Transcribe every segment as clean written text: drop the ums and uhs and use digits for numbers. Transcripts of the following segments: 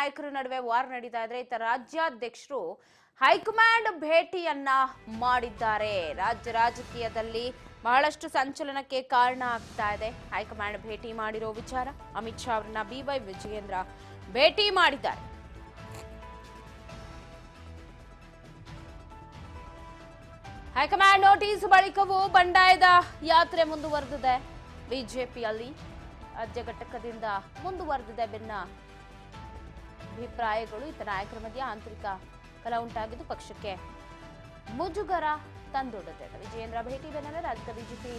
ನಾಯಕರ ನಡುವೆ ವಾರ್ ನಡೀತಾ ಇದ್ರೆ ಇತ್ತ ರಾಜ್ಯಾಧ್ಯಕ್ಷರು ಹೈಕಮಾಂಡ್ ಭೇಟಿಯನ್ನ ಮಾಡಿದ್ದಾರೆ. ರಾಜ್ಯ ರಾಜಕೀಯದಲ್ಲಿ ಬಹಳಷ್ಟು ಸಂಚಲನಕ್ಕೆ ಕಾರಣ ಆಗ್ತಾ ಇದೆ. ಹೈಕಮಾಂಡ್ ಭೇಟಿ ಮಾಡಿರೋ ವಿಚಾರ, ಅಮಿತ್ ಶಾ ಅವರನ್ನ BY ವಿಜಯೇಂದ್ರ ಭೇಟಿ ಮಾಡಿದ್ದಾರೆ. ಹೈಕಮಾಂಡ್ ನೋಟಿಸ್ ಬಳಿಕವೂ ಬಂಡಾಯದ ಯಾತ್ರೆ ಮುಂದುವರೆದಿದೆ. ಬಿಜೆಪಿಯಲ್ಲಿ ರಾಜ್ಯ ಘಟಕದಿಂದ ಮುಂದುವರೆದಿದೆ ಭಿನ್ನ ಅಭಿಪ್ರಾಯಗಳು. ಇತರ ನಾಯಕರ ಮಧ್ಯೆ ಆಂತರಿಕ ಕಲ ಉಂಟಾಗಿದ್ದು ಪಕ್ಷಕ್ಕೆ ಮುಜುಗರ ತಂದೊಡ್ಡುತ್ತೆ. ವಿಜಯೇಂದ್ರ ಭೇಟಿ ಬೆನ್ನಲ್ಲೇ ರಾಜ್ಯದ ಬಿಜೆಪಿ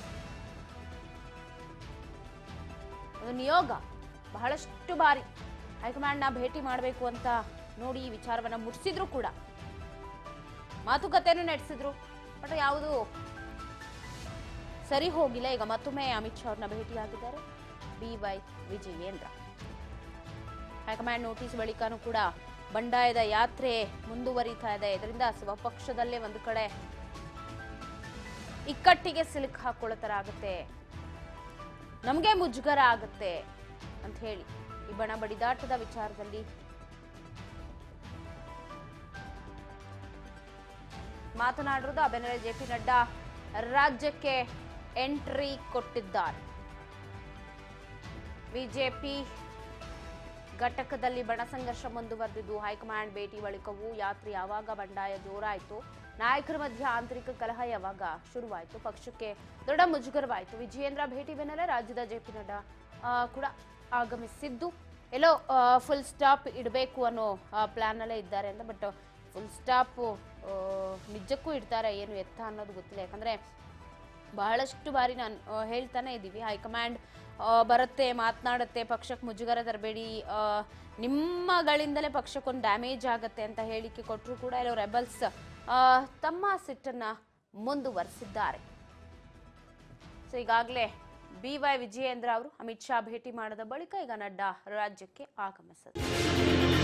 ಒಂದು ನಿಯೋಗ ಬಹಳಷ್ಟು ಬಾರಿ ಹೈಕಮಾಂಡ್ನ ಭೇಟಿ ಮಾಡಬೇಕು ಅಂತ ನೋಡಿ ಈ ವಿಚಾರವನ್ನ ಮುಟ್ಟಿಸಿದ್ರು ಕೂಡ, ಮಾತುಕತೆಯನ್ನು ನಡೆಸಿದ್ರು. ಬಟ್ ಯಾವುದು ಸರಿ ಹೋಗಿಲ್ಲ. ಈಗ ಮತ್ತೊಮ್ಮೆ ಅಮಿತ್ ಶಾ ಅವ್ರನ್ನ ಭೇಟಿಯಾಗಿದ್ದಾರೆ BY ವಿಜಯೇಂದ್ರ. ಹೈಕಮಾಂಡ್ ನೋಟಿಸ್ ಬಳಿಕನೂ ಕೂಡ ಬಂಡಾಯದ ಯಾತ್ರೆ ಮುಂದುವರಿತಾ ಇದೆ. ಇದರಿಂದ ಸ್ವಪಕ್ಷದಲ್ಲೇ ಒಂದು ಕಡೆ ಇಕ್ಕಟ್ಟಿಗೆ ಸಿಲುಕು ಹಾಕೊಳ್ಳೋ ಆಗುತ್ತೆ, ನಮಗೆ ಮುಜುಗರ ಆಗುತ್ತೆ ಅಂತ ಹೇಳಿ ಈ ಬಣ ಬಡಿದಾಟದ ವಿಚಾರದಲ್ಲಿ ಮಾತನಾಡಿರುವುದು. ಆ ಬೆನ್ನಲ್ಲೇ JP ನಡ್ಡಾ ರಾಜ್ಯಕ್ಕೆ ಎಂಟ್ರಿ ಕೊಟ್ಟಿದ್ದಾರೆ. ಬಿಜೆಪಿ ಘಟಕದಲ್ಲಿ ಬಣ ಸಂಘರ್ಷ ಮುಂದುವರೆದಿದ್ದು ಹೈಕಮಾಂಡ್ ಭೇಟಿ ಬಳಿಕವೂ ಯಾತ್ರೆ ಯಾವಾಗ ಬಂಡಾಯ ಜೋರಾಯಿತು, ನಾಯಕರ ಮಧ್ಯೆ ಆಂತರಿಕ ಕಲಹ ಯಾವಾಗ ಶುರುವಾಯಿತು, ಪಕ್ಷಕ್ಕೆ ದೊಡ್ಡ ಮುಜುಗರವಾಯಿತು. ವಿಜಯೇಂದ್ರ ಭೇಟಿ ಬೆನ್ನಲ್ಲೇ ರಾಜ್ಯದ JP ನಡ್ಡಾ ಕೂಡ ಆಗಮಿಸಿದ್ದು ಎಲ್ಲೋ ಫುಲ್ ಸ್ಟಾಪ್ ಇಡಬೇಕು ಅನ್ನೋ ಪ್ಲಾನ್ ಅಲ್ಲೇ ಇದ್ದಾರೆ ಅಂತ. ಬಟ್ ಫುಲ್ ಸ್ಟಾಪ್ ನಿಜಕ್ಕೂ ಇಡ್ತಾರೆ ಏನು ಎತ್ತ ಅನ್ನೋದು ಗೊತ್ತಿಲ್ಲ. ಯಾಕಂದ್ರೆ ಬಹಳಷ್ಟು ಬಾರಿ ನಾನು ಹೇಳ್ತಾನೆ ಇದ್ದೀವಿ, ಹೈಕಮಾಂಡ್ ಬರುತ್ತೆ, ಮಾತನಾಡುತ್ತೆ, ಪಕ್ಷಕ್ಕೆ ಮುಜುಗರ ತರಬೇಡಿ, ನಿಮ್ಮಗಳಿಂದಲೇ ಪಕ್ಷಕ್ಕೊಂದು ಡ್ಯಾಮೇಜ್ ಆಗುತ್ತೆ ಅಂತ ಹೇಳಿಕೆ ಕೊಟ್ಟರು ಕೂಡ ಎಲ್ಲೋ ರೆಬಲ್ಸ್ ತಮ್ಮ ಸಿಟ್ಟನ್ನ ಮುಂದುವರೆಸಿದ್ದಾರೆ. ಸೊ ಈಗಾಗಲೇ BY ವಿಜಯೇಂದ್ರ ಅವರು ಅಮಿತ್ ಶಾ ಭೇಟಿ ಮಾಡಿದ ಬಳಿಕ ಈಗ ನಡ್ಡಾ ರಾಜ್ಯಕ್ಕೆ ಆಗಮಿಸಿದ್ದಾರೆ.